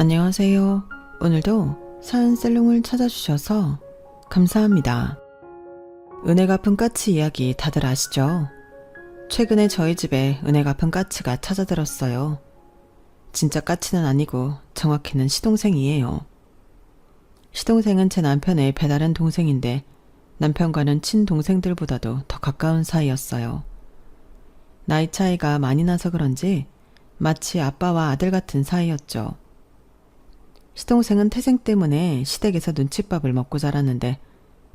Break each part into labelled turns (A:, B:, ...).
A: 안녕하세요. 오늘도 사연살롱을 찾아주셔서 감사합니다. 은혜 갚은 까치 이야기 다들 아시죠? 최근에 저희 집에 은혜 갚은 까치가 찾아들었어요. 진짜 까치는 아니고 정확히는 시동생이에요. 시동생은 제 남편의 배다른 동생인데 남편과는 친동생들보다도 더 가까운 사이였어요. 나이 차이가 많이 나서 그런지 마치 아빠와 아들 같은 사이였죠. 시동생은 태생 때문에 시댁에서 눈칫밥을 먹고 자랐는데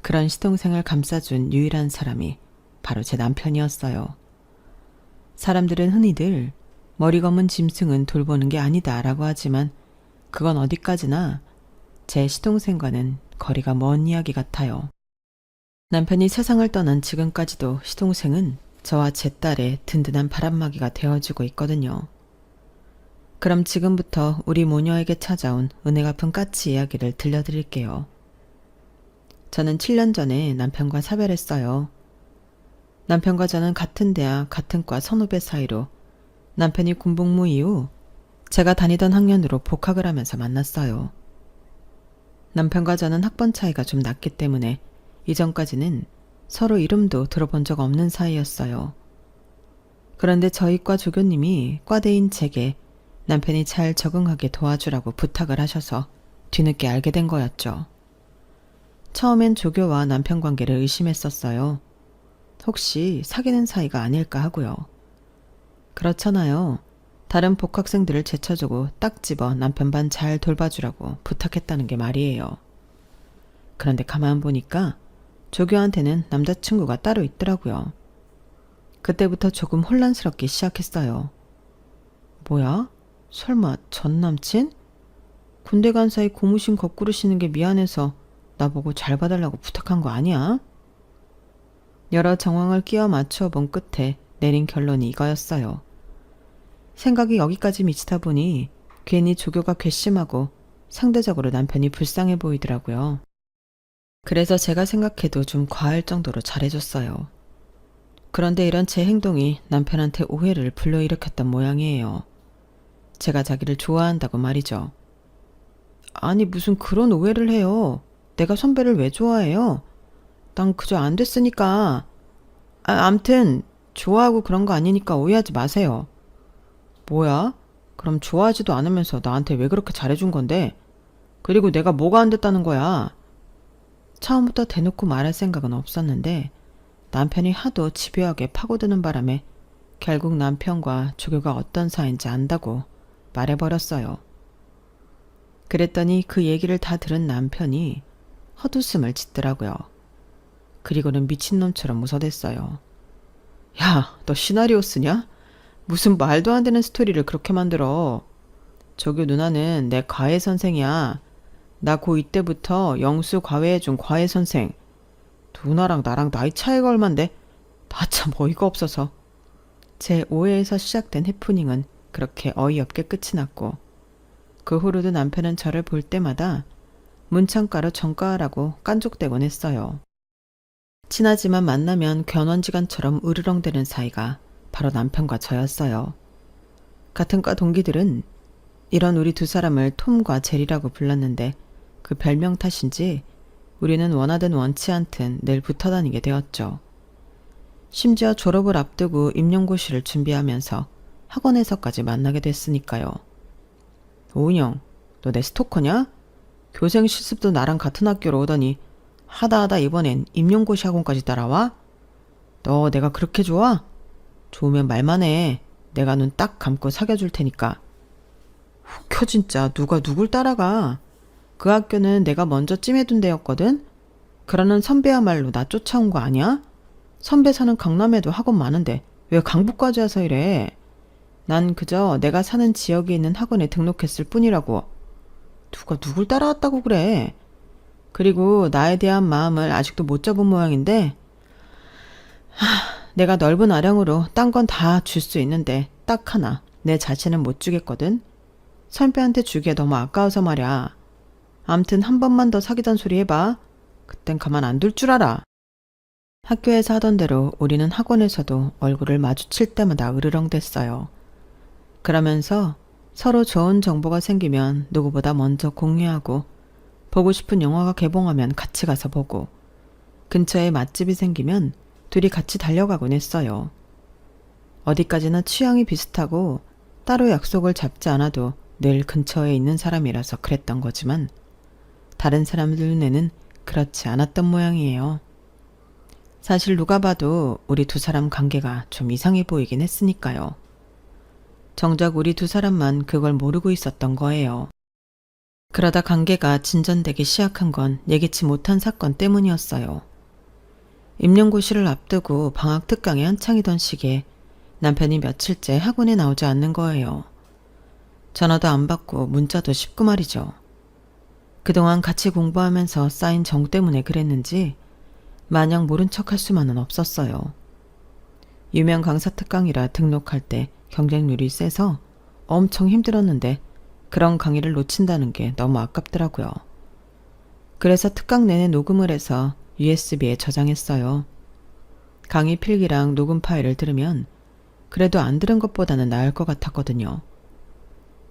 A: 그런 시동생을 감싸준 유일한 사람이 바로 제 남편이었어요. 사람들은 흔히들 머리 검은 짐승은 돌보는 게 아니다 라고 하지만 그건 어디까지나 제 시동생과는 거리가 먼 이야기 같아요. 남편이 세상을 떠난 지금까지도 시동생은 저와 제 딸의 든든한 바람막이가 되어주고 있거든요. 그럼 지금부터 우리 모녀에게 찾아온 은혜 갚은 까치 이야기를 들려드릴게요. 저는 7년 전에 남편과 사별했어요. 남편과 저는 같은 대학, 같은 과 선후배 사이로 남편이 군복무 이후 제가 다니던 학년으로 복학을 하면서 만났어요. 남편과 저는 학번 차이가 좀 났기 때문에 이전까지는 서로 이름도 들어본 적 없는 사이였어요. 그런데 저희 과 조교님이 과대인 제게 남편이 잘 적응하게 도와주라고 부탁을 하셔서 뒤늦게 알게 된 거였죠. 처음엔 조교와 남편 관계를 의심했었어요. 혹시 사귀는 사이가 아닐까 하고요. 그렇잖아요. 다른 복학생들을 제쳐주고 딱 집어 남편 반 잘 돌봐주라고 부탁했다는 게 말이에요. 그런데 가만 보니까 조교한테는 남자친구가 따로 있더라고요. 그때부터 조금 혼란스럽기 시작했어요. 뭐야? 설마 전 남친? 군대 간 사이 고무신 거꾸로 신는 게 미안해서 나보고 잘 봐달라고 부탁한 거 아니야? 여러 정황을 끼워 맞추어 본 끝에 내린 결론이 이거였어요. 생각이 여기까지 미치다 보니 괜히 조교가 괘씸하고 상대적으로 남편이 불쌍해 보이더라고요. 그래서 제가 생각해도 좀 과할 정도로 잘해줬어요. 그런데 이런 제 행동이 남편한테 오해를 불러일으켰던 모양이에요. 제가 자기를 좋아한다고 말이죠. 아니 무슨 그런 오해를 해요. 내가 선배를 왜 좋아해요? 난 그저 안 됐으니까. 암튼 좋아하고 그런 거 아니니까 오해하지 마세요. 뭐야? 그럼 좋아하지도 않으면서 나한테 왜 그렇게 잘해준 건데? 그리고 내가 뭐가 안 됐다는 거야? 처음부터 대놓고 말할 생각은 없었는데 남편이 하도 집요하게 파고드는 바람에 결국 남편과 조교가 어떤 사이인지 안다고 말해버렸어요. 그랬더니 그 얘기를 다 들은 남편이 헛웃음을 짓더라고요. 그리고는 미친놈처럼 웃어댔어요. 야, 너 시나리오 쓰냐? 무슨 말도 안 되는 스토리를 그렇게 만들어. 조교 누나는 내 과외 선생이야. 나 고2 때부터 영수 과외해준 과외 선생. 누나랑 나랑 나이 차이가 얼만데? 나 참 어이가 없어서. 제 오해에서 시작된 해프닝은 그렇게 어이없게 끝이 났고 그 후로도 남편은 저를 볼 때마다 문창가로 정가하라고 깐족대곤 했어요. 친하지만 만나면 견원지간처럼 으르렁대는 사이가 바로 남편과 저였어요. 같은 과 동기들은 이런 우리 두 사람을 톰과 제리라고 불렀는데 그 별명 탓인지 우리는 원하든 원치 않든 늘 붙어다니게 되었죠. 심지어 졸업을 앞두고 임용고시를 준비하면서 학원에서까지 만나게 됐으니까요. 오은영, 너 내 스토커냐? 교생 실습도 나랑 같은 학교로 오더니 하다 이번엔 임용고시 학원까지 따라와? 너 내가 그렇게 좋아? 좋으면 말만 해. 내가 눈 딱 감고 사귀어줄 테니까. 웃겨 진짜. 누가 누굴 따라가. 그 학교는 내가 먼저 찜해둔 데였거든? 그러는 선배야말로 나 쫓아온 거 아니야? 선배 사는 강남에도 학원 많은데 왜 강북까지 와서 이래? 난 그저 내가 사는 지역에 있는 학원에 등록했을 뿐이라고. 누가 누굴 따라왔다고 그래. 그리고 나에 대한 마음을 아직도 못 접은 모양인데 내가 넓은 아량으로 딴 건 다 줄 수 있는데 딱 하나 내 자신은 못 주겠거든. 선배한테 주기에 너무 아까워서 말야. 암튼 한 번만 더 사귀던 소리 해봐. 그땐 가만 안 둘 줄 알아. 학교에서 하던 대로 우리는 학원에서도 얼굴을 마주칠 때마다 으르렁댔어요. 그러면서 서로 좋은 정보가 생기면 누구보다 먼저 공유하고 보고 싶은 영화가 개봉하면 같이 가서 보고 근처에 맛집이 생기면 둘이 같이 달려가곤 했어요. 어디까지나 취향이 비슷하고 따로 약속을 잡지 않아도 늘 근처에 있는 사람이라서 그랬던 거지만 다른 사람들 눈에는 그렇지 않았던 모양이에요. 사실 누가 봐도 우리 두 사람 관계가 좀 이상해 보이긴 했으니까요. 정작 우리 두 사람만 그걸 모르고 있었던 거예요. 그러다 관계가 진전되기 시작한 건 예기치 못한 사건 때문이었어요. 임용고시를 앞두고 방학 특강에 한창이던 시기에 남편이 며칠째 학원에 나오지 않는 거예요. 전화도 안 받고 문자도 쉽고 말이죠. 그동안 같이 공부하면서 쌓인 정 때문에 그랬는지 마냥 모른 척할 수만은 없었어요. 유명 강사 특강이라 등록할 때 경쟁률이 세서 엄청 힘들었는데 그런 강의를 놓친다는 게 너무 아깝더라고요. 그래서 특강 내내 녹음을 해서 USB에 저장했어요. 강의 필기랑 녹음 파일을 들으면 그래도 안 들은 것보다는 나을 것 같았거든요.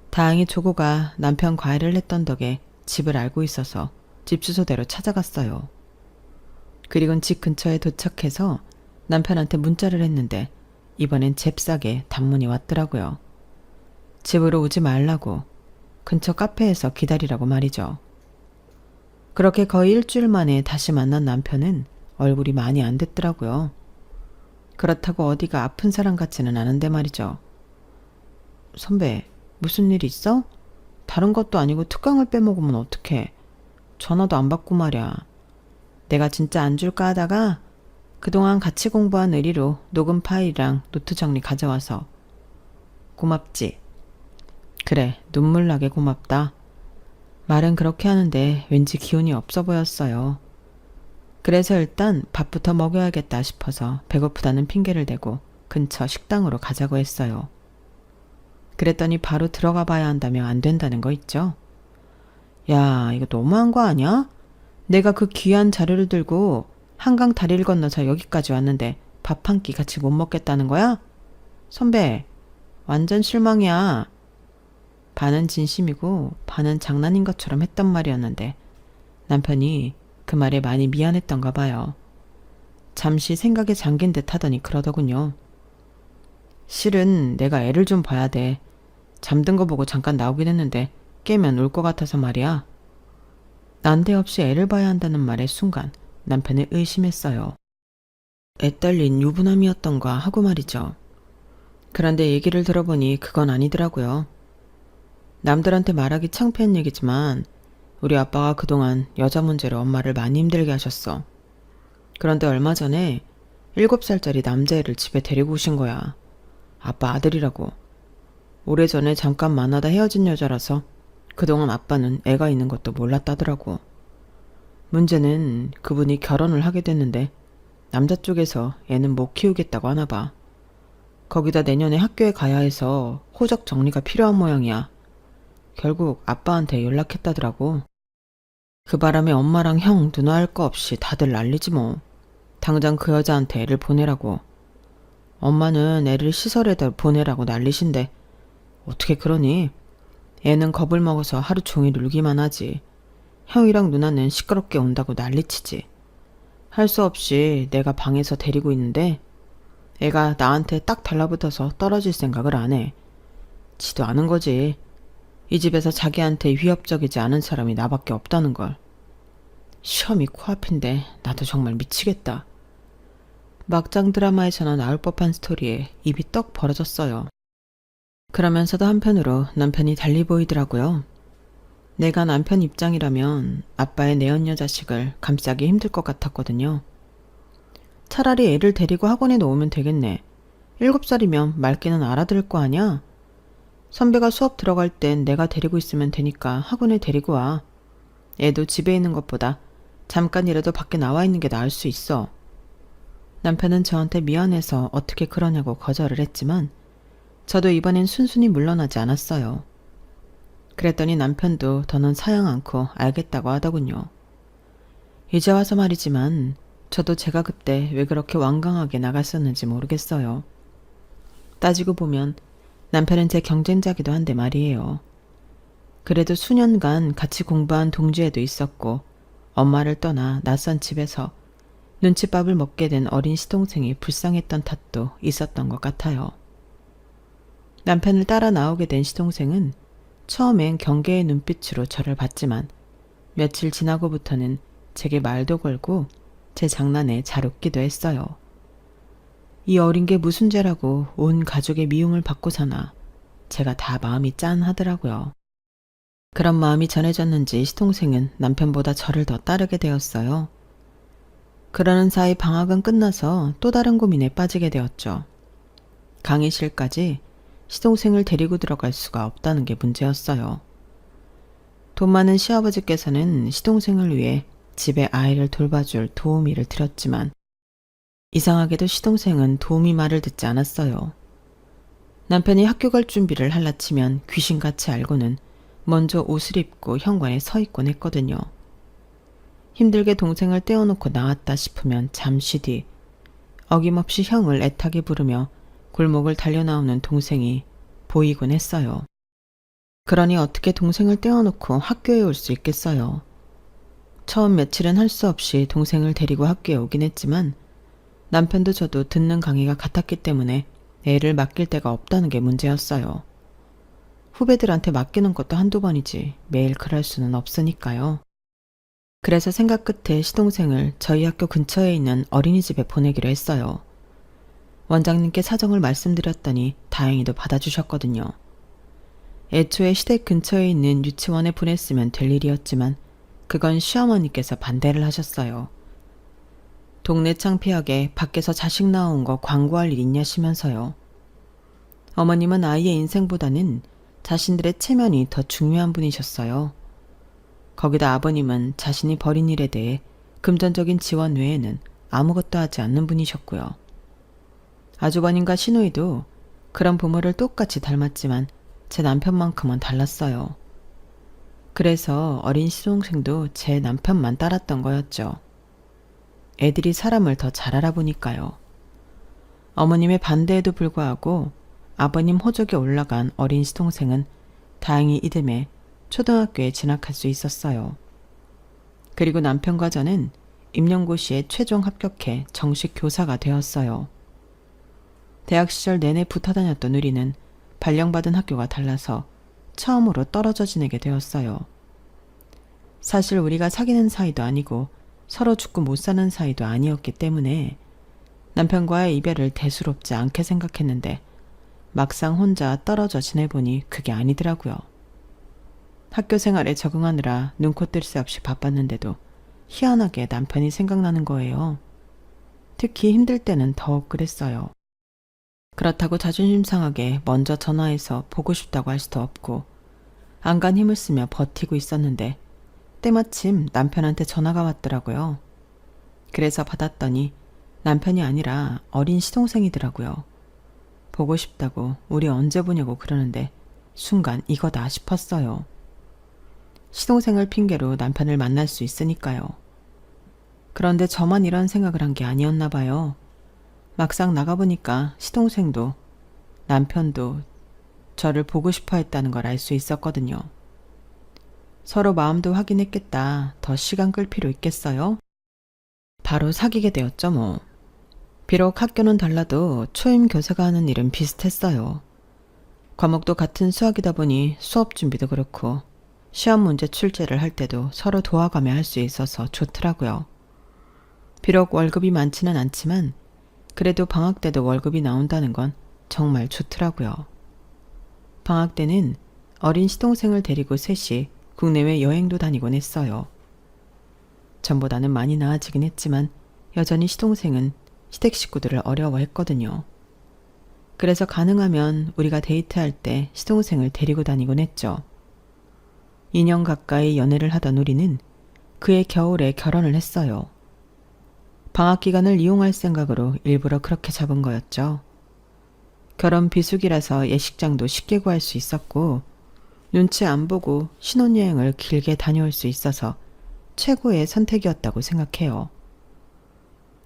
A: 다행히 조고가 남편 과외를 했던 덕에 집을 알고 있어서 집 주소대로 찾아갔어요. 그리곤 집 근처에 도착해서 남편한테 문자를 했는데 이번엔 잽싸게 단문이 왔더라고요. 집으로 오지 말라고 근처 카페에서 기다리라고 말이죠. 그렇게 거의 일주일 만에 다시 만난 남편은 얼굴이 많이 안 됐더라고요. 그렇다고 어디가 아픈 사람 같지는 않은데 말이죠. 선배, 무슨 일 있어? 다른 것도 아니고 특강을 빼먹으면 어떡해. 전화도 안 받고 말이야. 내가 진짜 안 줄까 하다가 그동안 같이 공부한 의리로 녹음 파일이랑 노트 정리 가져와서. 고맙지? 그래, 눈물 나게 고맙다. 말은 그렇게 하는데 왠지 기운이 없어 보였어요. 그래서 일단 밥부터 먹여야겠다 싶어서 배고프다는 핑계를 대고 근처 식당으로 가자고 했어요. 그랬더니 바로 들어가 봐야 한다며 안 된다는 거 있죠? 야, 이거 너무한 거 아니야? 내가 그 귀한 자료를 들고 한강 다리를 건너서 여기까지 왔는데 밥 한 끼 같이 못 먹겠다는 거야? 선배, 완전 실망이야. 반은 진심이고 반은 장난인 것처럼 했던 말이었는데 남편이 그 말에 많이 미안했던가 봐요. 잠시 생각에 잠긴 듯 하더니 그러더군요. 실은 내가 애를 좀 봐야 돼. 잠든 거 보고 잠깐 나오긴 했는데 깨면 울 것 같아서 말이야. 난데없이 애를 봐야 한다는 말의 순간 남편을 의심했어요. 애 딸린 유부남이었던가 하고 말이죠. 그런데 얘기를 들어보니 그건 아니더라고요. 남들한테 말하기 창피한 얘기지만 우리 아빠가 그동안 여자 문제로 엄마를 많이 힘들게 하셨어. 그런데 얼마 전에 7살짜리 남자애를 집에 데리고 오신 거야. 아빠 아들이라고. 오래전에 잠깐 만나다 헤어진 여자라서 그동안 아빠는 애가 있는 것도 몰랐다더라고. 문제는 그분이 결혼을 하게 됐는데 남자 쪽에서 애는 못 키우겠다고 하나 봐. 거기다 내년에 학교에 가야 해서 호적 정리가 필요한 모양이야. 결국 아빠한테 연락했다더라고. 그 바람에 엄마랑 형, 누나 할 거 없이 다들 난리지 뭐. 당장 그 여자한테 애를 보내라고. 엄마는 애를 시설에다 보내라고 난리신데 어떻게 그러니? 애는 겁을 먹어서 하루 종일 울기만 하지. 형이랑 누나는 시끄럽게 온다고 난리치지. 할 수 없이 내가 방에서 데리고 있는데 애가 나한테 딱 달라붙어서 떨어질 생각을 안 해. 지도 않은 거지. 이 집에서 자기한테 위협적이지 않은 사람이 나밖에 없다는 걸. 시험이 코앞인데 나도 정말 미치겠다. 막장 드라마에서나 나올 법한 스토리에 입이 떡 벌어졌어요. 그러면서도 한편으로 남편이 달리 보이더라고요. 내가 남편 입장이라면 아빠의 내연녀 자식을 감싸기 힘들 것 같았거든요. 차라리 애를 데리고 학원에 놓으면 되겠네. 7살이면 말귀는 알아들을 거 아냐? 선배가 수업 들어갈 땐 내가 데리고 있으면 되니까 학원에 데리고 와. 애도 집에 있는 것보다 잠깐이라도 밖에 나와 있는 게 나을 수 있어. 남편은 저한테 미안해서 어떻게 그러냐고 거절을 했지만 저도 이번엔 순순히 물러나지 않았어요. 그랬더니 남편도 더는 사양 않고 알겠다고 하더군요. 이제 와서 말이지만 저도 제가 그때 왜 그렇게 완강하게 나갔었는지 모르겠어요. 따지고 보면 남편은 제 경쟁자기도 한데 말이에요. 그래도 수년간 같이 공부한 동지애도 있었고 엄마를 떠나 낯선 집에서 눈칫밥을 먹게 된 어린 시동생이 불쌍했던 탓도 있었던 것 같아요. 남편을 따라 나오게 된 시동생은 처음엔 경계의 눈빛으로 저를 봤지만 며칠 지나고부터는 제게 말도 걸고 제 장난에 잘 웃기도 했어요. 이 어린 게 무슨 죄라고 온 가족의 미움을 받고 사나 제가 다 마음이 짠하더라고요. 그런 마음이 전해졌는지 시동생은 남편보다 저를 더 따르게 되었어요. 그러는 사이 방학은 끝나서 또 다른 고민에 빠지게 되었죠. 강의실까지 시동생을 데리고 들어갈 수가 없다는 게 문제였어요. 돈 많은 시아버지께서는 시동생을 위해 집에 아이를 돌봐줄 도우미를 들였지만 이상하게도 시동생은 도우미 말을 듣지 않았어요. 남편이 학교 갈 준비를 할라치면 귀신같이 알고는 먼저 옷을 입고 현관에 서 있곤 했거든요. 힘들게 동생을 떼어놓고 나왔다 싶으면 잠시 뒤 어김없이 형을 애타게 부르며 골목을 달려나오는 동생이 보이곤 했어요. 그러니 어떻게 동생을 떼어놓고 학교에 올 수 있겠어요. 처음 며칠은 할 수 없이 동생을 데리고 학교에 오긴 했지만 남편도 저도 듣는 강의가 같았기 때문에 애를 맡길 데가 없다는 게 문제였어요. 후배들한테 맡기는 것도 한두 번이지 매일 그럴 수는 없으니까요. 그래서 생각 끝에 시동생을 저희 학교 근처에 있는 어린이집에 보내기로 했어요. 원장님께 사정을 말씀드렸더니 다행히도 받아주셨거든요. 애초에 시댁 근처에 있는 유치원에 보냈으면 될 일이었지만 그건 시어머니께서 반대를 하셨어요. 동네 창피하게 밖에서 자식 나온 거 광고할 일 있냐시면서요. 어머님은 아이의 인생보다는 자신들의 체면이 더 중요한 분이셨어요. 거기다 아버님은 자신이 벌인 일에 대해 금전적인 지원 외에는 아무것도 하지 않는 분이셨고요. 아주버님과 시누이도 그런 부모를 똑같이 닮았지만 제 남편만큼은 달랐어요. 그래서 어린 시동생도 제 남편만 따랐던 거였죠. 애들이 사람을 더 잘 알아보니까요. 어머님의 반대에도 불구하고 아버님 호적에 올라간 어린 시동생은 다행히 이듬해 초등학교에 진학할 수 있었어요. 그리고 남편과 저는 임용고시에 최종 합격해 정식 교사가 되었어요. 대학 시절 내내 붙어 다녔던 우리는 발령받은 학교가 달라서 처음으로 떨어져 지내게 되었어요. 사실 우리가 사귀는 사이도 아니고 서로 죽고 못 사는 사이도 아니었기 때문에 남편과의 이별을 대수롭지 않게 생각했는데 막상 혼자 떨어져 지내보니 그게 아니더라고요. 학교 생활에 적응하느라 눈코 뜰 새 없이 바빴는데도 희한하게 남편이 생각나는 거예요. 특히 힘들 때는 더욱 그랬어요. 그렇다고 자존심 상하게 먼저 전화해서 보고 싶다고 할 수도 없고 안간 힘을 쓰며 버티고 있었는데 때마침 남편한테 전화가 왔더라고요. 그래서 받았더니 남편이 아니라 어린 시동생이더라고요. 보고 싶다고 우리 언제 보냐고 그러는데 순간 이거다 싶었어요. 시동생을 핑계로 남편을 만날 수 있으니까요. 그런데 저만 이런 생각을 한 게 아니었나 봐요. 막상 나가보니까 시동생도 남편도 저를 보고 싶어 했다는 걸 알 수 있었거든요. 서로 마음도 확인했겠다. 더 시간 끌 필요 있겠어요? 바로 사귀게 되었죠 뭐. 비록 학교는 달라도 초임 교사가 하는 일은 비슷했어요. 과목도 같은 수학이다 보니 수업 준비도 그렇고 시험 문제 출제를 할 때도 서로 도와가며 할 수 있어서 좋더라고요. 비록 월급이 많지는 않지만 그래도 방학 때도 월급이 나온다는 건 정말 좋더라고요. 방학 때는 어린 시동생을 데리고 셋이 국내외 여행도 다니곤 했어요. 전보다는 많이 나아지긴 했지만 여전히 시동생은 시댁 식구들을 어려워했거든요. 그래서 가능하면 우리가 데이트할 때 시동생을 데리고 다니곤 했죠. 2년 가까이 연애를 하던 우리는 그해 겨울에 결혼을 했어요. 방학 기간을 이용할 생각으로 일부러 그렇게 잡은 거였죠. 결혼 비수기라서 예식장도 쉽게 구할 수 있었고 눈치 안 보고 신혼여행을 길게 다녀올 수 있어서 최고의 선택이었다고 생각해요.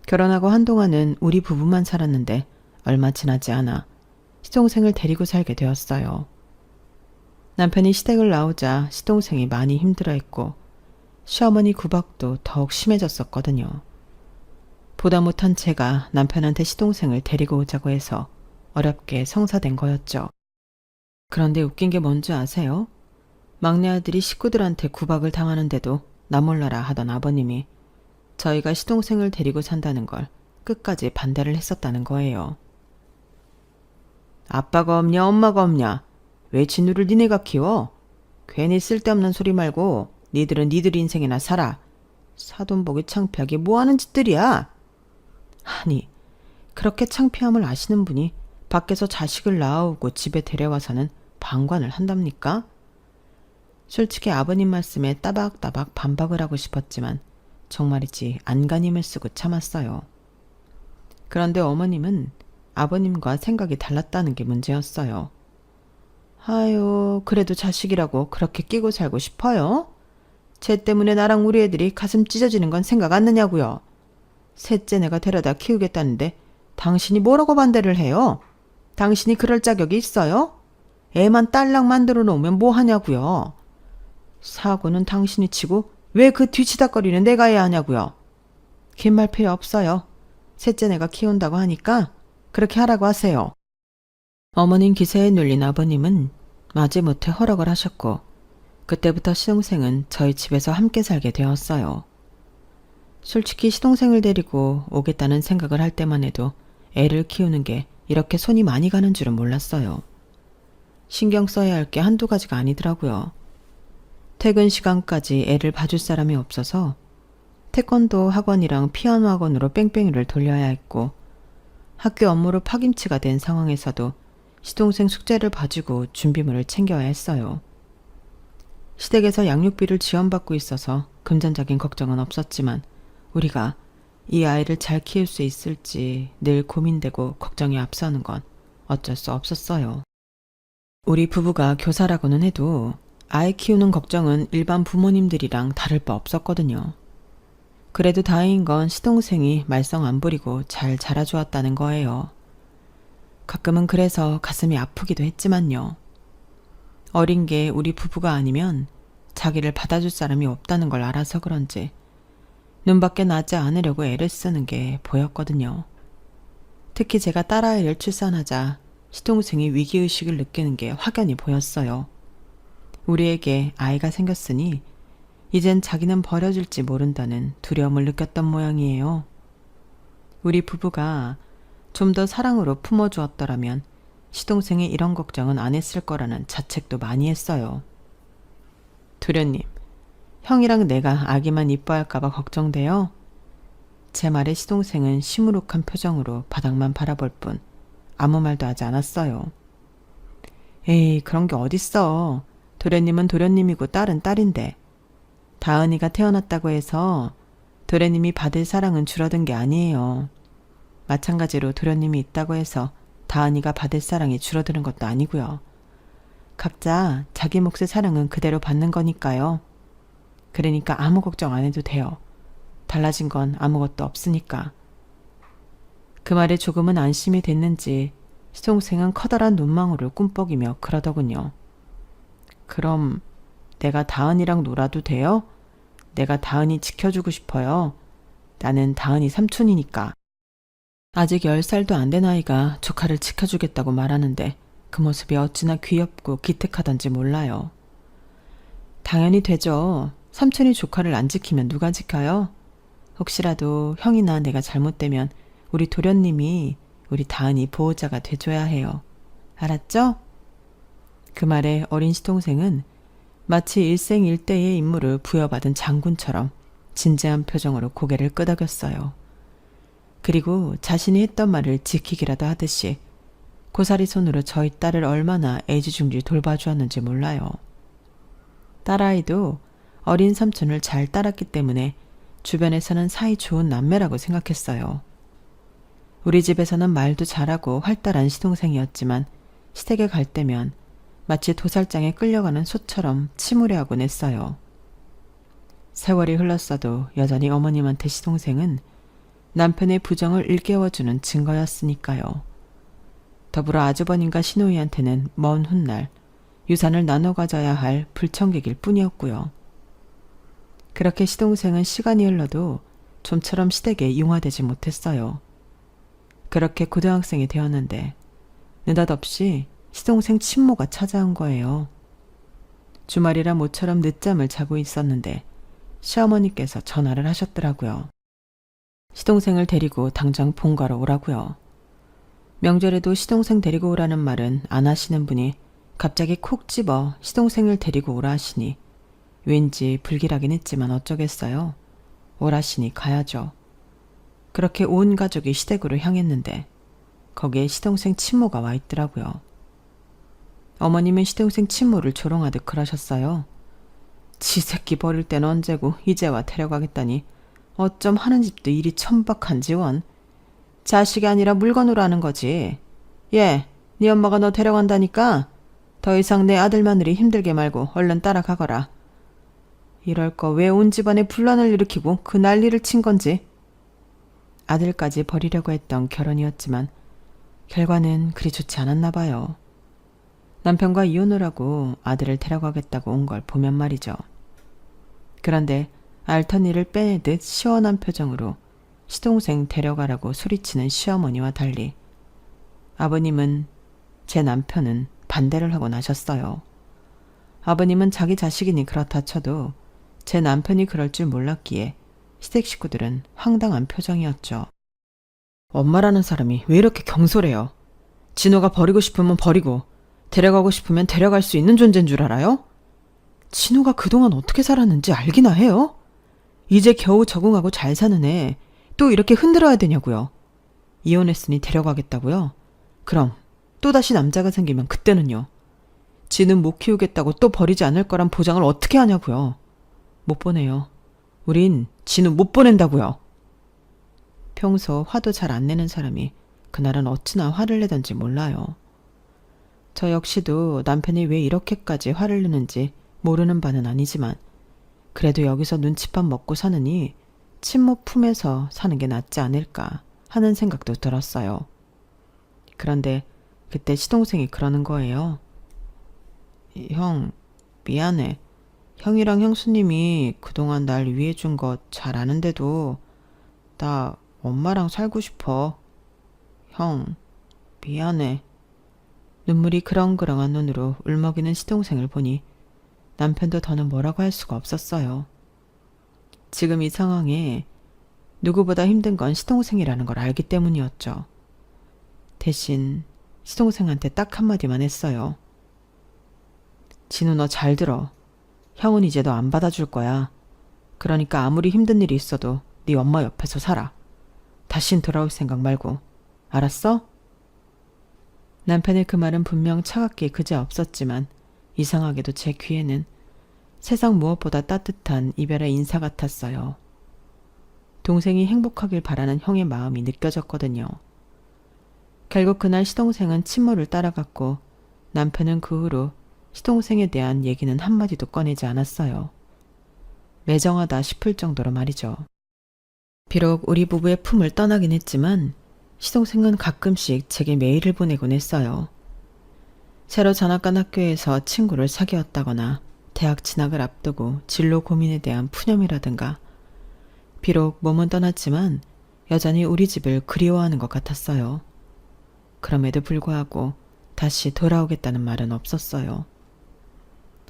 A: 결혼하고 한동안은 우리 부부만 살았는데 얼마 지나지 않아 시동생을 데리고 살게 되었어요. 남편이 시댁을 나오자 시동생이 많이 힘들어했고 시어머니 구박도 더욱 심해졌었거든요. 보다 못한 제가 남편한테 시동생을 데리고 오자고 해서 어렵게 성사된 거였죠. 그런데 웃긴 게 뭔지 아세요? 막내 아들이 식구들한테 구박을 당하는데도 나 몰라라 하던 아버님이 저희가 시동생을 데리고 산다는 걸 끝까지 반대를 했었다는 거예요. 아빠가 없냐 엄마가 없냐? 왜 진우를 니네가 키워? 괜히 쓸데없는 소리 말고 니들은 니들 인생이나 살아. 사돈보기 창피하게 뭐하는 짓들이야? 아니, 그렇게 창피함을 아시는 분이 밖에서 자식을 낳아오고 집에 데려와서는 방관을 한답니까? 솔직히 아버님 말씀에 따박따박 반박을 하고 싶었지만 정말이지 안간힘을 쓰고 참았어요. 그런데 어머님은 아버님과 생각이 달랐다는 게 문제였어요. 아유, 그래도 자식이라고 그렇게 끼고 살고 싶어요? 쟤 때문에 나랑 우리 애들이 가슴 찢어지는 건 생각 안 나냐고요. 셋째 내가 데려다 키우겠다는데 당신이 뭐라고 반대를 해요? 당신이 그럴 자격이 있어요? 애만 딸랑 만들어 놓으면 뭐 하냐고요. 사고는 당신이 치고 왜 그 뒤치다거리는 내가 해야 하냐고요. 긴 말 필요 없어요. 셋째 내가 키운다고 하니까 그렇게 하라고 하세요. 어머님 기세에 눌린 아버님은 마지못해 허락을 하셨고 그때부터 시동생은 저희 집에서 함께 살게 되었어요. 솔직히 시동생을 데리고 오겠다는 생각을 할 때만 해도 애를 키우는 게 이렇게 손이 많이 가는 줄은 몰랐어요. 신경 써야 할 게 한두 가지가 아니더라고요. 퇴근 시간까지 애를 봐줄 사람이 없어서 태권도 학원이랑 피아노 학원으로 뺑뺑이를 돌려야 했고 학교 업무로 파김치가 된 상황에서도 시동생 숙제를 봐주고 준비물을 챙겨야 했어요. 시댁에서 양육비를 지원받고 있어서 금전적인 걱정은 없었지만 우리가 이 아이를 잘 키울 수 있을지 늘 고민되고 걱정이 앞서는 건 어쩔 수 없었어요. 우리 부부가 교사라고는 해도 아이 키우는 걱정은 일반 부모님들이랑 다를 바 없었거든요. 그래도 다행인 건 시동생이 말썽 안 부리고 잘 자라주었다는 거예요. 가끔은 그래서 가슴이 아프기도 했지만요. 어린 게 우리 부부가 아니면 자기를 받아줄 사람이 없다는 걸 알아서 그런지 눈밖에 나지 않으려고 애를 쓰는 게 보였거든요. 특히 제가 딸아이를 출산하자 시동생이 위기의식을 느끼는 게 확연히 보였어요. 우리에게 아이가 생겼으니 이젠 자기는 버려질지 모른다는 두려움을 느꼈던 모양이에요. 우리 부부가 좀 더 사랑으로 품어주었더라면 시동생이 이런 걱정은 안 했을 거라는 자책도 많이 했어요. 도련님, 형이랑 내가 아기만 이뻐할까봐 걱정돼요? 제 말에 시동생은 시무룩한 표정으로 바닥만 바라볼 뿐 아무 말도 하지 않았어요. 에이, 그런 게 어딨어. 도련님은 도련님이고 딸은 딸인데. 다은이가 태어났다고 해서 도련님이 받을 사랑은 줄어든 게 아니에요. 마찬가지로 도련님이 있다고 해서 다은이가 받을 사랑이 줄어드는 것도 아니고요. 각자 자기 몫의 사랑은 그대로 받는 거니까요. 그러니까 아무 걱정 안 해도 돼요. 달라진 건 아무것도 없으니까. 그 말에 조금은 안심이 됐는지 시동생은 커다란 눈망울을 꿈뻑이며 그러더군요. 그럼 내가 다은이랑 놀아도 돼요? 내가 다은이 지켜주고 싶어요. 나는 다은이 삼촌이니까. 아직 10살도 안 된 아이가 조카를 지켜주겠다고 말하는데 그 모습이 어찌나 귀엽고 기특하던지 몰라요. 당연히 되죠. 삼촌이 조카를 안 지키면 누가 지켜요? 혹시라도 형이나 내가 잘못되면 우리 도련님이 우리 다은이 보호자가 돼줘야 해요. 알았죠? 그 말에 어린 시동생은 마치 일생일대의 임무를 부여받은 장군처럼 진지한 표정으로 고개를 끄덕였어요. 그리고 자신이 했던 말을 지키기라도 하듯이 고사리 손으로 저희 딸을 얼마나 애지중지 돌봐주었는지 몰라요. 딸아이도 어린 삼촌을 잘 따랐기 때문에 주변에서는 사이 좋은 남매라고 생각했어요. 우리 집에서는 말도 잘하고 활달한 시동생이었지만 시댁에 갈 때면 마치 도살장에 끌려가는 소처럼 침울해하곤 했어요. 세월이 흘렀어도 여전히 어머님한테 시동생은 남편의 부정을 일깨워주는 증거였으니까요. 더불어 아주버님과 시노이한테는 먼 훗날 유산을 나눠 가져야 할 불청객일 뿐이었고요. 그렇게 시동생은 시간이 흘러도 좀처럼 시댁에 융화되지 못했어요. 그렇게 고등학생이 되었는데 느닷없이 시동생 친모가 찾아온 거예요. 주말이라 모처럼 늦잠을 자고 있었는데 시어머니께서 전화를 하셨더라고요. 시동생을 데리고 당장 본가로 오라고요. 명절에도 시동생 데리고 오라는 말은 안 하시는 분이 갑자기 콕 집어 시동생을 데리고 오라 하시니 왠지 불길하긴 했지만 어쩌겠어요. 오라시니 가야죠. 그렇게 온 가족이 시댁으로 향했는데 거기에 시동생 친모가 와 있더라고요. 어머님은 시동생 친모를 조롱하듯 그러셨어요. 지 새끼 버릴 땐 언제고 이제 와 데려가겠다니 어쩜 하는 집도 일이 천박한지 원. 자식이 아니라 물건으로 하는 거지. 예, 네 엄마가 너 데려간다니까 더 이상 내 아들 마누리 힘들게 말고 얼른 따라가거라. 이럴 거 왜 온 집안에 분란을 일으키고 그 난리를 친 건지. 아들까지 버리려고 했던 결혼이었지만 결과는 그리 좋지 않았나 봐요. 남편과 이혼을 하고 아들을 데려가겠다고 온 걸 보면 말이죠. 그런데 알턴 일을 빼내듯 시원한 표정으로 시동생 데려가라고 소리치는 시어머니와 달리 아버님은 제 남편은 반대를 하고 나셨어요. 아버님은 자기 자식이니 그렇다 쳐도 제 남편이 그럴 줄 몰랐기에 시댁 식구들은 황당한 표정이었죠. 엄마라는 사람이 왜 이렇게 경솔해요? 진호가 버리고 싶으면 버리고 데려가고 싶으면 데려갈 수 있는 존재인 줄 알아요? 진호가 그동안 어떻게 살았는지 알기나 해요? 이제 겨우 적응하고 잘 사는 애 또 이렇게 흔들어야 되냐고요. 이혼했으니 데려가겠다고요? 그럼 또다시 남자가 생기면 그때는요. 지는 못 키우겠다고 또 버리지 않을 거란 보장을 어떻게 하냐고요. 못 보내요. 우린 진우 못 보낸다고요. 평소 화도 잘 안 내는 사람이 그날은 어찌나 화를 내던지 몰라요. 저 역시도 남편이 왜 이렇게까지 화를 내는지 모르는 바는 아니지만 그래도 여기서 눈칫밥 먹고 사느니 친모 품에서 사는 게 낫지 않을까 하는 생각도 들었어요. 그런데 그때 시동생이 그러는 거예요. 형, 미안해. 형이랑 형수님이 그동안 날 위해준 거 잘 아는데도 나 엄마랑 살고 싶어. 형, 미안해. 눈물이 그렁그렁한 눈으로 울먹이는 시동생을 보니 남편도 더는 뭐라고 할 수가 없었어요. 지금 이 상황에 누구보다 힘든 건 시동생이라는 걸 알기 때문이었죠. 대신 시동생한테 딱 한마디만 했어요. 진우 너 잘 들어. 형은 이제 너 안 받아줄 거야. 그러니까 아무리 힘든 일이 있어도 네 엄마 옆에서 살아. 다신 돌아올 생각 말고. 알았어? 남편의 그 말은 분명 차갑게 그지없었지만 이상하게도 제 귀에는 세상 무엇보다 따뜻한 이별의 인사 같았어요. 동생이 행복하길 바라는 형의 마음이 느껴졌거든요. 결국 그날 시동생은 친모를 따라갔고 남편은 그 후로 시동생에 대한 얘기는 한마디도 꺼내지 않았어요. 매정하다 싶을 정도로 말이죠. 비록 우리 부부의 품을 떠나긴 했지만 시동생은 가끔씩 제게 메일을 보내곤 했어요. 새로 전학 간 학교에서 친구를 사귀었다거나 대학 진학을 앞두고 진로 고민에 대한 푸념이라든가 비록 몸은 떠났지만 여전히 우리 집을 그리워하는 것 같았어요. 그럼에도 불구하고 다시 돌아오겠다는 말은 없었어요.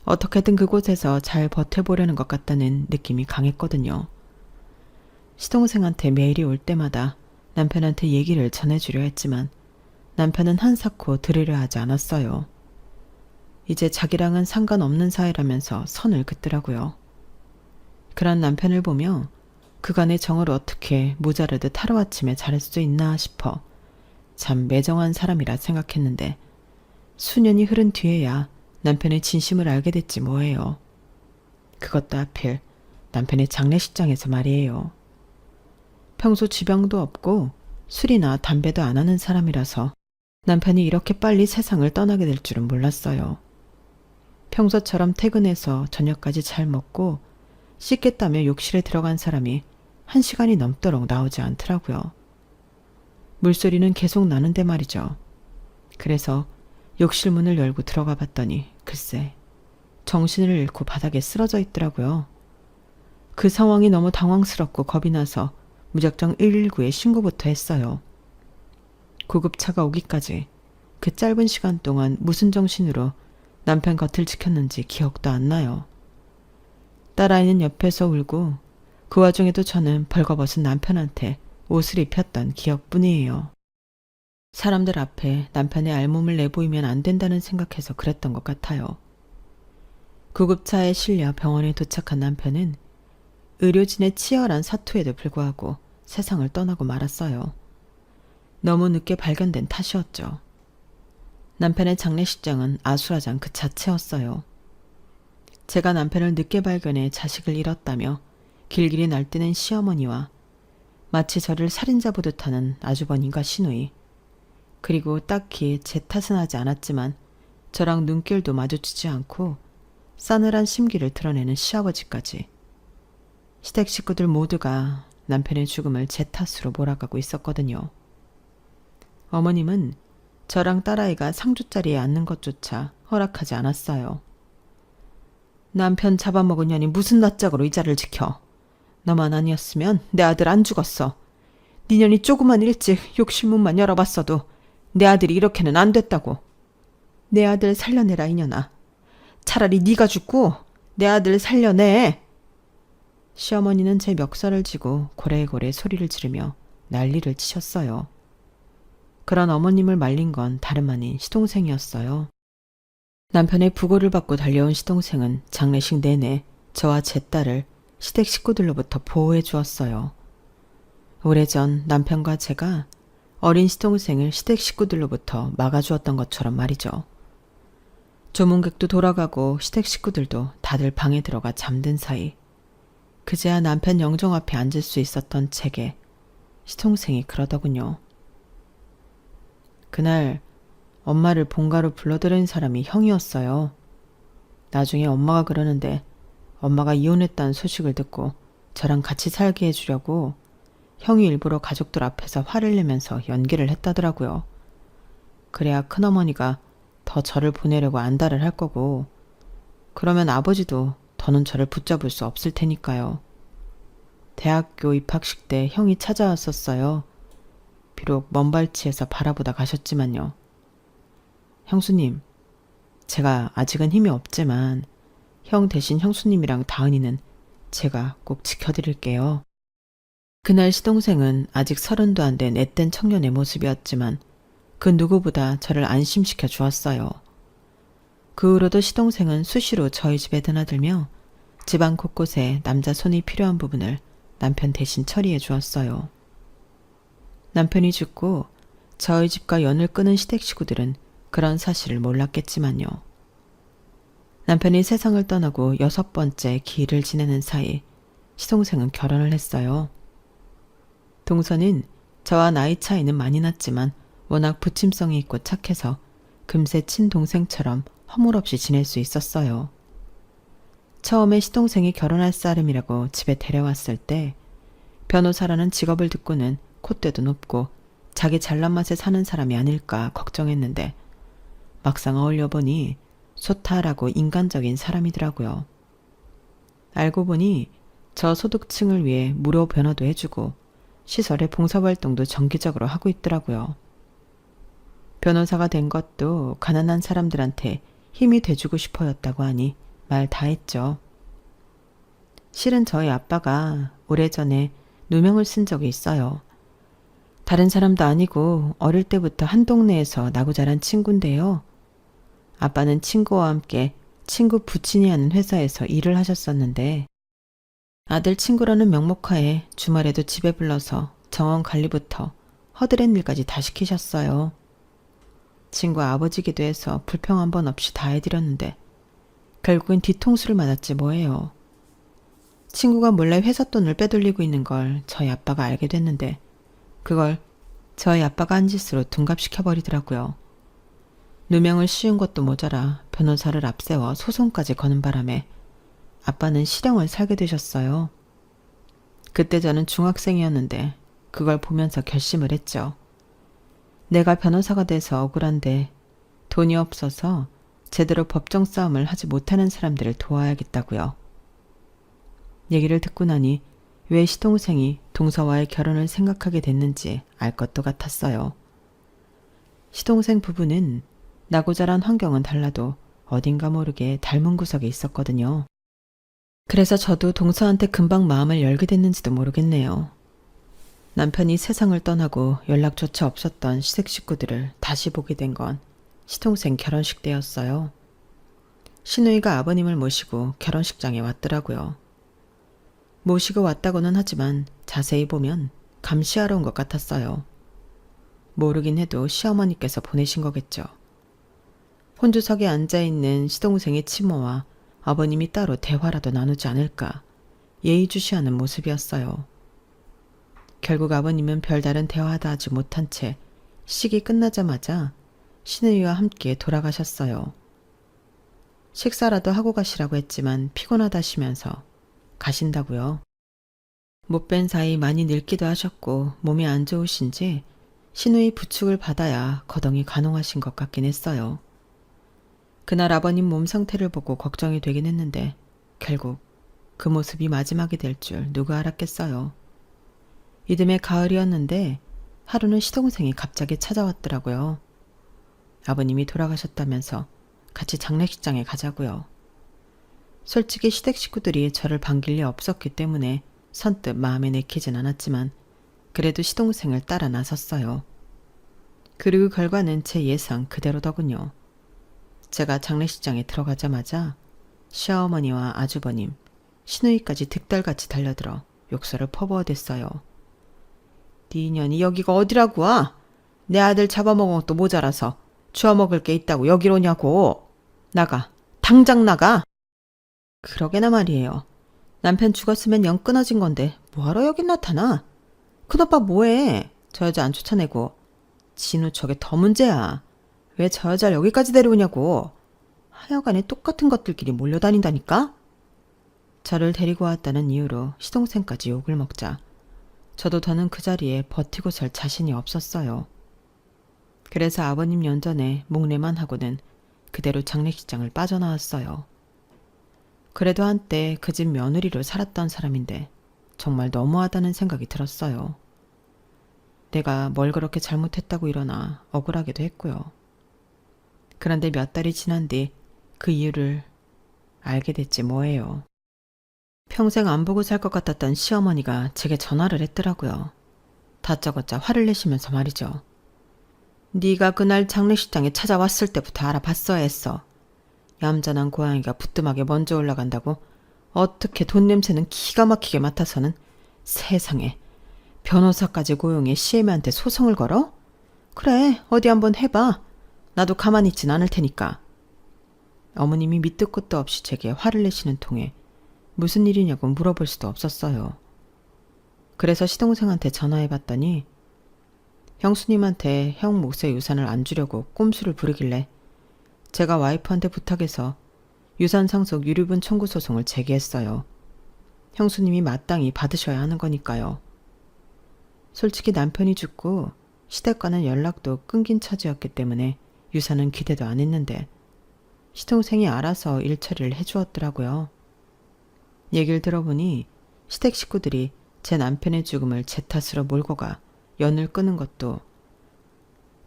A: 어떻게든 그곳에서 잘 버텨보려는 것 같다는 느낌이 강했거든요. 시동생한테 메일이 올 때마다 남편한테 얘기를 전해주려 했지만 남편은 한사코 들으려 하지 않았어요. 이제 자기랑은 상관없는 사이라면서 선을 긋더라고요. 그런 남편을 보며 그간의 정을 어떻게 모자르듯 하루아침에 잘할 수 있나 싶어 참 매정한 사람이라 생각했는데 수년이 흐른 뒤에야 남편의 진심을 알게 됐지 뭐예요. 그것도 하필 남편의 장례식장에서 말이에요. 평소 지병도 없고 술이나 담배도 안 하는 사람이라서 남편이 이렇게 빨리 세상을 떠나게 될 줄은 몰랐어요. 평소처럼 퇴근해서 저녁까지 잘 먹고 씻겠다며 욕실에 들어간 사람이 1시간이 넘도록 나오지 않더라고요. 물소리는 계속 나는데 말이죠. 그래서 욕실 문을 열고 들어가 봤더니 글쎄 정신을 잃고 바닥에 쓰러져 있더라고요. 그 상황이 너무 당황스럽고 겁이 나서 무작정 119에 신고부터 했어요. 구급차가 오기까지 그 짧은 시간 동안 무슨 정신으로 남편 곁을 지켰는지 기억도 안 나요. 딸아이는 옆에서 울고 그 와중에도 저는 벌거벗은 남편한테 옷을 입혔던 기억뿐이에요. 사람들 앞에 남편의 알몸을 내보이면 안 된다는 생각해서 그랬던 것 같아요. 구급차에 실려 병원에 도착한 남편은 의료진의 치열한 사투에도 불구하고 세상을 떠나고 말았어요. 너무 늦게 발견된 탓이었죠. 남편의 장례식장은 아수라장 그 자체였어요. 제가 남편을 늦게 발견해 자식을 잃었다며 길길이 날뛰는 시어머니와 마치 저를 살인자 보듯 하는 아주버님과 시누이, 그리고 딱히 제 탓은 하지 않았지만 저랑 눈길도 마주치지 않고 싸늘한 심기를 드러내는 시아버지까지. 시댁 식구들 모두가 남편의 죽음을 제 탓으로 몰아가고 있었거든요. 어머님은 저랑 딸아이가 상주자리에 앉는 것조차 허락하지 않았어요. 남편 잡아먹은 년이 무슨 낯짝으로 이 자를 지켜. 너만 아니었으면 내 아들 안 죽었어. 네 년이 조금만 일찍 욕실문만 열어봤어도 내 아들이 이렇게는 안 됐다고. 내 아들 살려내라 이년아. 차라리 네가 죽고 내 아들 살려내. 시어머니는 제 멱살을 쥐고 고래고래 소리를 지르며 난리를 치셨어요. 그런 어머님을 말린 건 다름 아닌 시동생이었어요. 남편의 부고를 받고 달려온 시동생은 장례식 내내 저와 제 딸을 시댁 식구들로부터 보호해 주었어요. 오래전 남편과 제가 어린 시동생을 시댁 식구들로부터 막아주었던 것처럼 말이죠. 조문객도 돌아가고 시댁 식구들도 다들 방에 들어가 잠든 사이 그제야 남편 영정 앞에 앉을 수 있었던 제게 시동생이 그러더군요. 그날 엄마를 본가로 불러들인 사람이 형이었어요. 나중에 엄마가 그러는데 엄마가 이혼했다는 소식을 듣고 저랑 같이 살게 해주려고 형이 일부러 가족들 앞에서 화를 내면서 연기를 했다더라고요. 그래야 큰어머니가 더 저를 보내려고 안달을 할 거고, 그러면 아버지도 더는 저를 붙잡을 수 없을 테니까요. 대학교 입학식 때 형이 찾아왔었어요. 비록 먼 발치에서 바라보다 가셨지만요. 형수님, 제가 아직은 힘이 없지만 형 대신 형수님이랑 다은이는 제가 꼭 지켜드릴게요. 그날 시동생은 아직 30도 안 된 앳된 청년의 모습이었지만 그 누구보다 저를 안심시켜 주었어요. 그 후로도 시동생은 수시로 저희 집에 드나들며 집안 곳곳에 남자 손이 필요한 부분을 남편 대신 처리해 주었어요. 남편이 죽고 저희 집과 연을 끊은 시댁 식구들은 그런 사실을 몰랐겠지만요. 남편이 세상을 떠나고 6번째 기일을 지내는 사이 시동생은 결혼을 했어요. 동서는 저와 나이 차이는 많이 났지만 워낙 부침성이 있고 착해서 금세 친동생처럼 허물없이 지낼 수 있었어요. 처음에 시동생이 결혼할 사람이라고 집에 데려왔을 때 변호사라는 직업을 듣고는 콧대도 높고 자기 잘난 맛에 사는 사람이 아닐까 걱정했는데 막상 어울려보니 소탈하고 인간적인 사람이더라고요. 알고 보니 저소득층을 위해 무료 변호도 해주고 시설의 봉사활동도 정기적으로 하고 있더라고요. 변호사가 된 것도 가난한 사람들한테 힘이 돼주고 싶어였다고 하니 말 다 했죠. 실은 저희 아빠가 오래전에 누명을 쓴 적이 있어요. 다른 사람도 아니고 어릴 때부터 한 동네에서 나고 자란 친구인데요. 아빠는 친구와 함께 친구 부친이 하는 회사에서 일을 하셨었는데 아들 친구라는 명목하에 주말에도 집에 불러서 정원 관리부터 허드렛 일까지 다 시키셨어요. 친구 아버지기도 해서 불평 한 번 없이 다 해드렸는데 결국엔 뒤통수를 맞았지 뭐예요. 친구가 몰래 회사 돈을 빼돌리고 있는 걸 저희 아빠가 알게 됐는데 그걸 저희 아빠가 한 짓으로 둔갑시켜버리더라고요. 누명을 씌운 것도 모자라 변호사를 앞세워 소송까지 거는 바람에 아빠는 실형을 살게 되셨어요. 그때 저는 중학생이었는데 그걸 보면서 결심을 했죠. 내가 변호사가 돼서 억울한데 돈이 없어서 제대로 법정 싸움을 하지 못하는 사람들을 도와야겠다고요. 얘기를 듣고 나니 왜 시동생이 동서와의 결혼을 생각하게 됐는지 알 것도 같았어요. 시동생 부부는 나고 자란 환경은 달라도 어딘가 모르게 닮은 구석이 있었거든요. 그래서 저도 동서한테 금방 마음을 열게 됐는지도 모르겠네요. 남편이 세상을 떠나고 연락조차 없었던 시댁 식구들을 다시 보게 된 건 시동생 결혼식 때였어요. 시누이가 아버님을 모시고 결혼식장에 왔더라고요. 모시고 왔다고는 하지만 자세히 보면 감시하러 온 것 같았어요. 모르긴 해도 시어머니께서 보내신 거겠죠. 혼주석에 앉아있는 시동생의 치모와 아버님이 따로 대화라도 나누지 않을까 예의주시하는 모습이었어요. 결국 아버님은 별다른 대화도 하지 못한 채 식이 끝나자마자 시누이와 함께 돌아가셨어요. 식사라도 하고 가시라고 했지만 피곤하다시면서 가신다고요. 못 뵌 사이 많이 늙기도 하셨고 몸이 안 좋으신지 시누이 부축을 받아야 거동이 가능하신 것 같긴 했어요. 그날 아버님 몸 상태를 보고 걱정이 되긴 했는데 결국 그 모습이 마지막이 될 줄 누가 알았겠어요. 이듬해 가을이었는데 하루는 시동생이 갑자기 찾아왔더라고요. 아버님이 돌아가셨다면서 같이 장례식장에 가자고요. 솔직히 시댁 식구들이 저를 반길 리 없었기 때문에 선뜻 마음에 내키진 않았지만 그래도 시동생을 따라 나섰어요. 그리고 결과는 제 예상 그대로더군요. 제가 장례식장에 들어가자마자 시어머니와 아주버님, 시누이까지 득달같이 달려들어 욕설을 퍼부어댔어요. 네 년이 여기가 어디라고 와? 내 아들 잡아먹은 것도 모자라서 주워먹을 게 있다고 여기로 오냐고. 나가. 당장 나가. 그러게나 말이에요. 남편 죽었으면 영 끊어진 건데 뭐하러 여긴 나타나? 큰오빠 뭐해? 저 여자 안 쫓아내고. 진우 저게 더 문제야. 왜 저 여자를 여기까지 데려오냐고. 하여간에 똑같은 것들끼리 몰려다닌다니까? 저를 데리고 왔다는 이유로 시동생까지 욕을 먹자 저도 더는 그 자리에 버티고 설 자신이 없었어요. 그래서 아버님 연전에 목례만 하고는 그대로 장례식장을 빠져나왔어요. 그래도 한때 그 집 며느리로 살았던 사람인데 정말 너무하다는 생각이 들었어요. 내가 뭘 그렇게 잘못했다고 일어나 억울하기도 했고요. 그런데 몇 달이 지난 뒤 그 이유를 알게 됐지 뭐예요. 평생 안 보고 살 것 같았던 시어머니가 제게 전화를 했더라고요. 다짜고짜 화를 내시면서 말이죠. 네가 그날 장례식장에 찾아왔을 때부터 알아봤어야 했어. 얌전한 고양이가 부뚜막에 먼저 올라간다고 어떻게 돈 냄새는 기가 막히게 맡아서는 세상에 변호사까지 고용해 시애미한테 소송을 걸어? 그래 어디 한번 해봐. 나도 가만히 있진 않을 테니까. 어머님이 밑도 끝도 없이 제게 화를 내시는 통에 무슨 일이냐고 물어볼 수도 없었어요. 그래서 시동생한테 전화해봤더니 형수님한테 형 몫의 유산을 안 주려고 꼼수를 부리길래 제가 와이프한테 부탁해서 유산 상속 유류분 청구 소송을 제기했어요. 형수님이 마땅히 받으셔야 하는 거니까요. 솔직히 남편이 죽고 시댁과는 연락도 끊긴 처지였기 때문에 유산은 기대도 안 했는데 시동생이 알아서 일처리를 해주었더라고요. 얘기를 들어보니 시댁 식구들이 제 남편의 죽음을 제 탓으로 몰고 가 연을 끄는 것도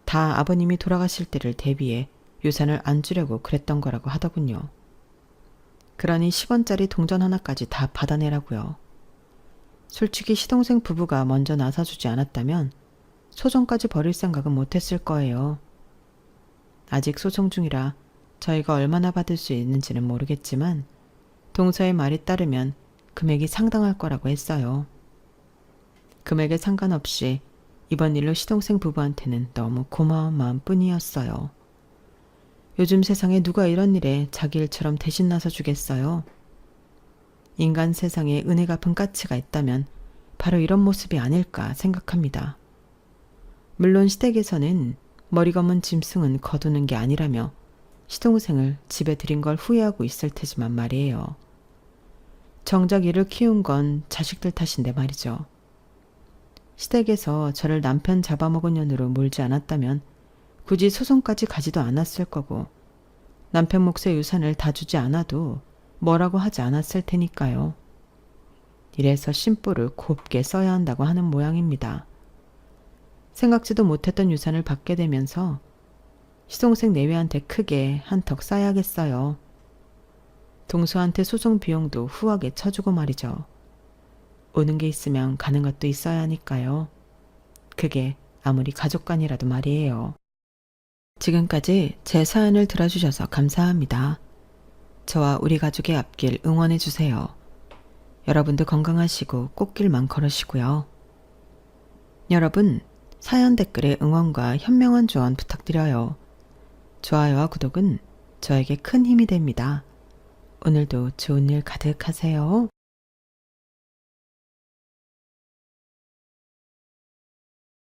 A: 다 아버님이 돌아가실 때를 대비해 유산을 안 주려고 그랬던 거라고 하더군요. 그러니 10원짜리 동전 하나까지 다 받아내라고요. 솔직히 시동생 부부가 먼저 나서주지 않았다면 소송까지 벌일 생각은 못했을 거예요. 아직 소송 중이라 저희가 얼마나 받을 수 있는지는 모르겠지만 동서의 말에 따르면 금액이 상당할 거라고 했어요. 금액에 상관없이 이번 일로 시동생 부부한테는 너무 고마운 마음뿐이었어요. 요즘 세상에 누가 이런 일에 자기 일처럼 대신 나서주겠어요? 인간 세상에 은혜 갚은 가치가 있다면 바로 이런 모습이 아닐까 생각합니다. 물론 시댁에서는 머리 검은 짐승은 거두는 게 아니라며 시동생을 집에 들인 걸 후회하고 있을 테지만 말이에요. 정작 이를 키운 건 자식들 탓인데 말이죠. 시댁에서 저를 남편 잡아먹은 년으로 몰지 않았다면 굳이 소송까지 가지도 않았을 거고 남편 몫의 유산을 다 주지 않아도 뭐라고 하지 않았을 테니까요. 이래서 심보를 곱게 써야 한다고 하는 모양입니다. 생각지도 못했던 유산을 받게 되면서 시동생 내외한테 크게 한턱 쏴야겠어요. 동서한테 소송 비용도 후하게 쳐주고 말이죠. 오는 게 있으면 가는 것도 있어야 하니까요. 그게 아무리 가족간이라도 말이에요. 지금까지 제 사연을 들어주셔서 감사합니다. 저와 우리 가족의 앞길 응원해주세요. 여러분도 건강하시고 꽃길만 걸으시고요. 여러분, 사연 댓글에 응원과 현명한 조언 부탁드려요. 좋아요와 구독은 저에게 큰 힘이 됩니다. 오늘도 좋은 일 가득하세요.